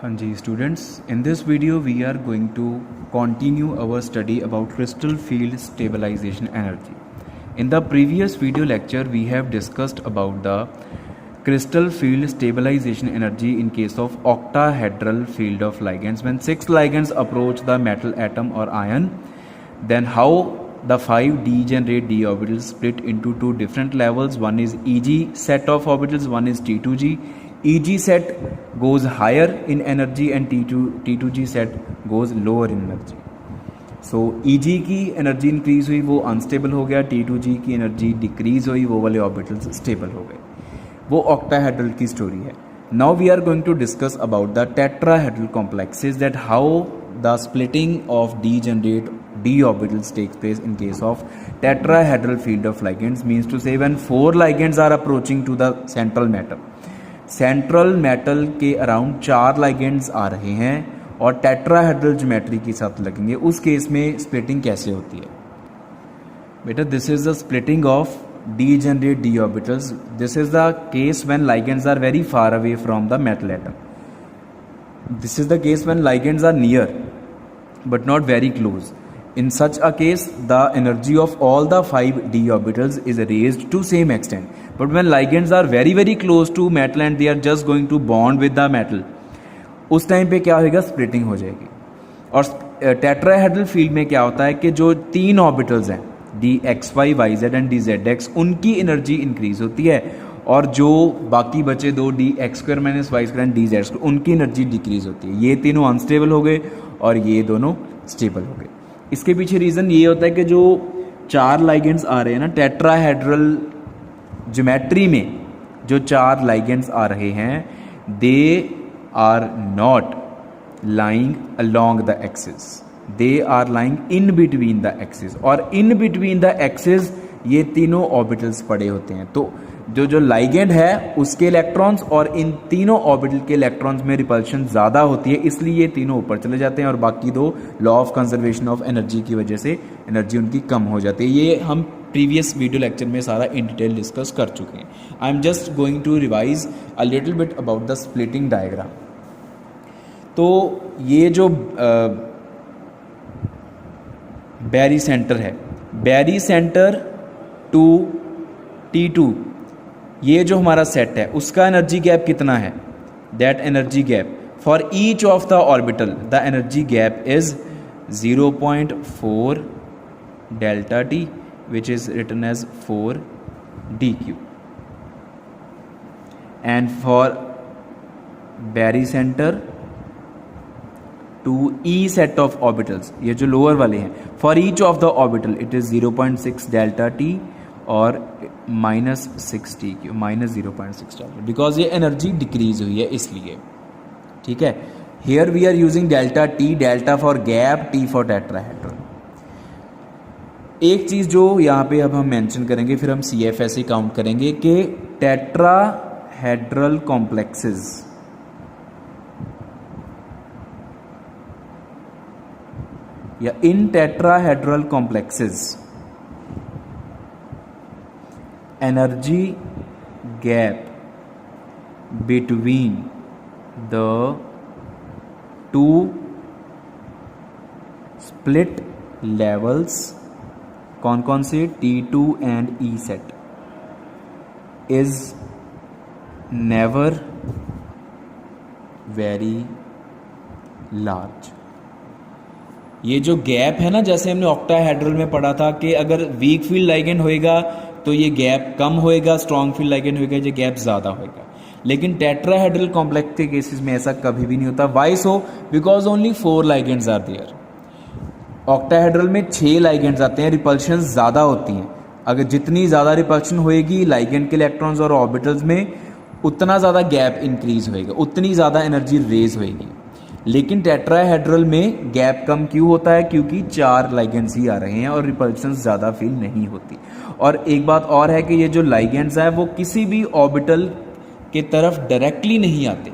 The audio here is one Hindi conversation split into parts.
हाँ जी students, in this video we are going to continue our study about crystal field stabilization energy. In the previous video lecture we have discussed about the crystal field stabilization energy in case of octahedral field of ligands. When 6 ligands approach the metal atom or ion, then how the 5 degenerate d orbitals split into two different levels. One is Eg set of orbitals, one is T2g. Eg set goes higher in energy and T2g set goes lower in energy. So Eg की एनर्जी इंक्रीज हुई, वो अनस्टेबल हो गया. T2g की एनर्जी डिक्रीज हुई, वो वाले ऑर्बिटल्स स्टेबल हो गए. वो ऑक्टाहेड्रल की स्टोरी है. Now we are going to discuss about the tetrahedral complexes, that how the splitting of degenerate d orbitals takes place in case of tetrahedral field of ligands. Means to say when 4 ligands are approaching to the central metal के अराउंड 4 ligands आ रहे हैं और टेट्राहेड्रल ज्योमेट्री के साथ लगेंगे, उस केस में स्प्लिटिंग कैसे होती है बेटा? This is the splitting of degenerate d orbitals. This is the case when ligands are very far away from the metal atom. This is the case when ligands are near but not very close. In such a case, the energy of all the 5 d orbitals is raised to same extent. But when ligands are very very close to metal and they are just going to bond with the metal, उस टाइम पे क्या होगा? स्प्लिटिंग हो जाएगी. और टेट्राहेड्रल फील्ड में क्या होता है कि जो 3 ऑर्बिटल्स हैं D X Y Y Z and D Z X, उनकी एनर्जी इंक्रीज होती है और जो बाकी बचे 2 D X square minus Y square and D Z square, उनकी एनर्जी डिक्रीज होती है. ये तीनों अनस्टेबल हो गए और ये दोनों स्टेबल हो गए. इसके पीछे रीज़न ये होता है कि जो 4 लाइगेंड्स आ रहे हैं ना टेट्राहेड्रल ज्योमेट्री में, जो 4 लाइगेंड्स आ रहे हैं, they are not lying along the axis, they are lying in between the axis. और इन बिटवीन द एक्सिस ये तीनों ऑर्बिटल्स पड़े होते हैं. तो जो लाइगेंड है उसके इलेक्ट्रॉन्स और इन तीनों ऑर्बिटल के इलेक्ट्रॉन्स में रिपल्शन ज़्यादा होती है, इसलिए ये तीनों ऊपर चले जाते हैं और बाकी 2 law of conservation of energy की वजह से एनर्जी उनकी कम हो जाती है. ये हम प्रीवियस वीडियो लेक्चर में सारा इन डिटेल डिस्कस कर चुके हैं. I am just going to revise a little bit about the splitting diagram. तो ये जो बैरी सेंटर है, बैरी सेंटर टू T2, ये जो हमारा सेट है उसका एनर्जी गैप कितना है? That energy gap for each of the orbital, the energy gap is 0.4 delta T, which is written as 4 dq. And for barycentre to E set of orbitals, ये जो लोअर वाले हैं, for each of the orbital it is 0.6 delta T और -6 dq, -0.6 डेल्टा, बिकॉज ये एनर्जी डिक्रीज हुई है इसलिए. ठीक है. Here we are using delta T, delta for gap, T for tetrahedral. एक चीज जो यहाँ पे अब हम मेंशन करेंगे, फिर हम CFS काउंट करेंगे कि टेट्राहेड्रल कॉम्प्लेक्सेस या इन tetrahedral complexes energy gap between the 2 split levels, कौन कौन से? T2 and E set, is never very large. ये जो गैप है ना, जैसे हमने ऑक्टाहेड्रल में पढ़ा था कि अगर वीक फील्ड लाइगेंड होएगा तो ये गैप कम होएगा, स्ट्रॉन्ग फील्ड लाइगेंड होएगा ये गैप ज़्यादा होएगा. लेकिन टेट्राहेड्रल कॉम्प्लेक्स के केसेस में ऐसा कभी भी नहीं होता. Why so? Because only 4 ligands are there. Octahedral में 6 लाइगेंड्स आते हैं, रिपल्शन ज़्यादा होती हैं. अगर जितनी ज़्यादा रिपल्शन होएगी लाइगेंड के इलेक्ट्रॉन्स और ऑर्बिटल्स में, उतना ज़्यादा गैप इंक्रीज होएगा, उतनी ज़्यादा एनर्जी रेज होएगी. लेकिन टेट्राहेड्रल में गैप कम क्यों होता है? क्योंकि 4 लाइगेंड्स ही आ रहे हैं और रिपल्शन ज़्यादा फील नहीं होती. और एक बात और है कि ये जो लाइगेंड्स हैं वो किसी भी ऑर्बिटल के तरफ डायरेक्टली नहीं आते.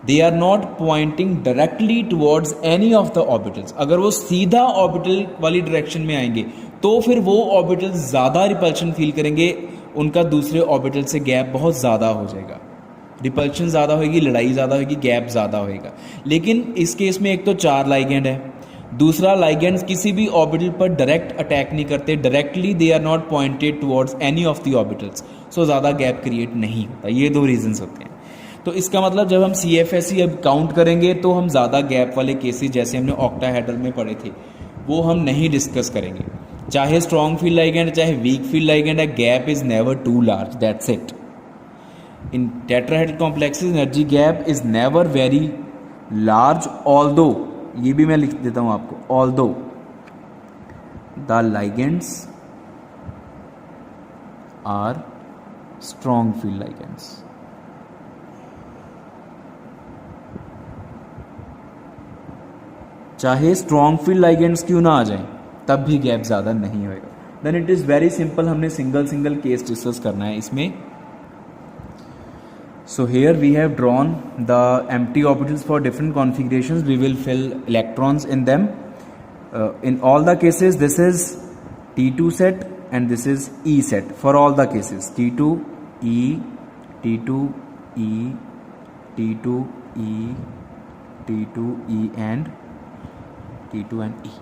They are not pointing directly towards any of the orbitals. अगर वो सीधा ऑर्बिटल वाली डायरेक्शन में आएंगे तो फिर वो ऑर्बिटल ज़्यादा रिपल्शन फील करेंगे, उनका दूसरे ऑर्बिटल से गैप बहुत ज़्यादा हो जाएगा. रिपल्शन ज़्यादा होगी, लड़ाई ज़्यादा होगी, गैप ज़्यादा होएगा। लेकिन इस केस में एक तो 4 लाइगेंड है, दूसरा लाइगेंड्स किसी भी ऑर्बिटल पर डायरेक्ट अटैक नहीं करते, directly they are not pointed towards any of the orbitals, so ज़्यादा गैप क्रिएट नहीं होता। ये 2 रीजंस होते हैं। तो इसका मतलब जब हम CFSE अब काउंट करेंगे तो हम ज़्यादा गैप वाले केसेस जैसे हमने ऑक्टाहेड्रल में पढ़े थे वो हम नहीं डिस्कस करेंगे। चाहे स्ट्रॉन्ग फील्ड लाइगेंड चाहे वीक फील्ड लाइगेंड है, gap is never too large, that's it. In tetrahedral complexes energy gap is never very large, although ये भी मैं लिख देता हूँ आपको, although the ligands are strong field ligands। चाहे स्ट्रॉन्ग फील्ड लाइगेंड्स क्यों ना आ जाएं तब भी गैप ज़्यादा नहीं होएगा। Then it is very simple, हमने सिंगल केस डिस्कस करना है इसमें। So here we have drawn the empty orbitals for different configurations. We will fill electrons in them. In all the cases, this is T2 set and this is E set for all the cases. T2, E, T2, E, T2, E, T2, E and T2 and E.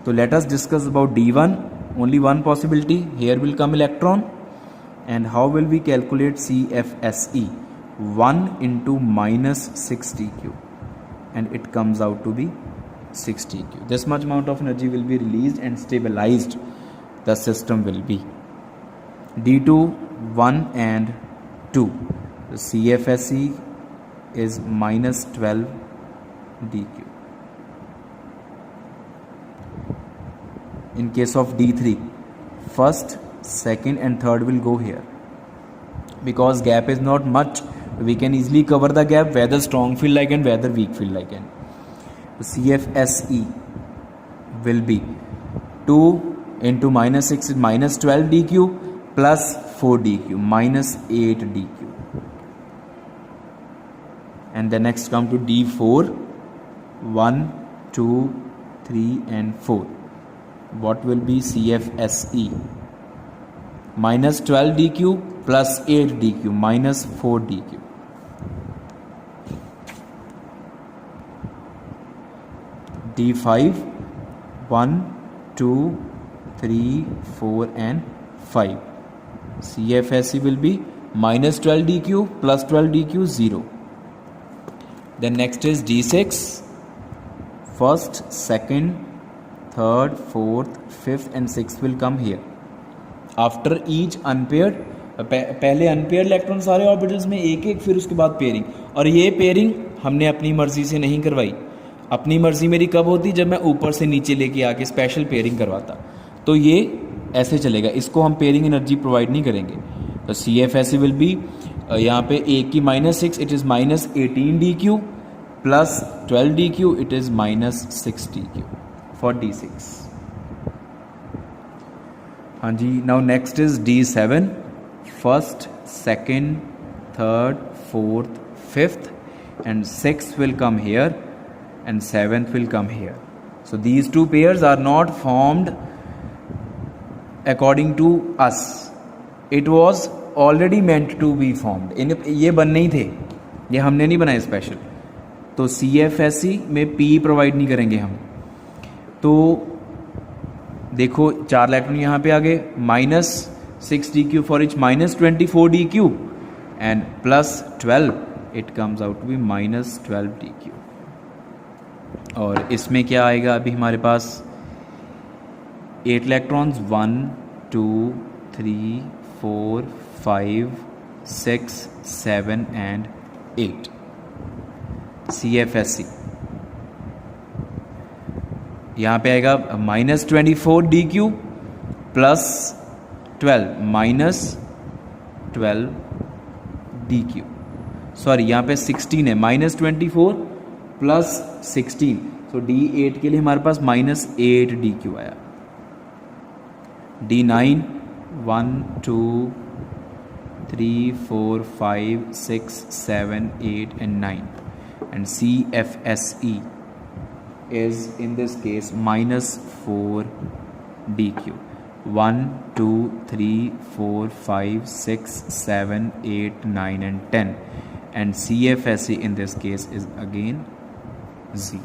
So let us discuss about D1. Only one possibility. Here will come electron. And how will we calculate CFSE? 1 into minus 6 dq, and it comes out to be 6 dq. This much amount of energy will be released and stabilized the system will be. D2, 1 and 2. The CFSE is minus 12 dq. In case of D3, first, second and third will go here. Because gap is not much, we can easily cover the gap, whether strong field ligand, whether weak field ligand. So CFSE will be 2 into minus 6 is minus 12 dq plus 4 dq, minus 8 dq. And then next come to D4, 1, 2, 3 and 4. What will be CFSE? Minus 12 dq plus 8 dq, minus 4 dq. D5, 1, 2, 3, 4 and 5. CFSE will be minus 12 dq plus 12 dq, 0. Then next is D6. First, second, third, fourth, fifth and sixth will come here. After each unpaired, पहले अनपेयर्ड इलेक्ट्रॉन सारे ऑर्बिटल्स में एक एक, फिर उसके बाद पेयरिंग। और ये पेयरिंग हमने अपनी मर्जी से नहीं करवाई। अपनी मर्जी मेरी कब होती? जब मैं ऊपर से नीचे लेके आके स्पेशल पेयरिंग करवाता। तो ये ऐसे चलेगा, इसको हम पेयरिंग एनर्जी प्रोवाइड नहीं करेंगे। तो CFSE विल बी यहाँ पे एक की minus 6, it is minus 18 dq plus 12 dq, it is minus 6 dq for D6। हाँ जी, now next is D7, first, second, third, fourth, fifth and sixth will come here and seventh will come here. So these two pairs are not formed according to us. It was already meant to be formed. ये बनने ही थे, ये हमने नहीं बनाए स्पेशल। तो CFSE में P प्रोवाइड नहीं करेंगे हम। तो देखो 4 इलेक्ट्रॉन यहाँ पे आ गए, minus 6 dq for each minus 24 dq and plus 12, it comes out to be minus 12 dq। और इसमें क्या आएगा अभी हमारे पास 8 इलेक्ट्रॉन्स, 1, 2, 3, 4, 5, 6, 7 एंड 8 CFSE। यहाँ पे आएगा minus 24 dq plus 12, minus 12 dq। Sorry, यहाँ पे 16 है, माइनस 24 प्लस 16, तो D8 के लिए हमारे पास माइनस 8 dq आया। D9, 1, 2, 3, 4, 5, 6, 7, 8 and 9 and CFSE is in this case minus 4 dq। 1, 2, 3, 4, 5, 6, 7, 8, 9 and 10 and CFSE in this case is again 0.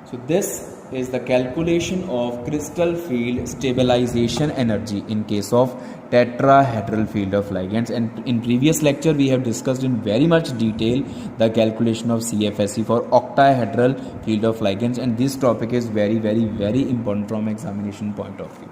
So this is the calculation of crystal field stabilization energy in case of tetrahedral field of ligands, and in previous lecture we have discussed in very much detail the calculation of CFSE for octahedral field of ligands, and this topic is very important from examination point of view.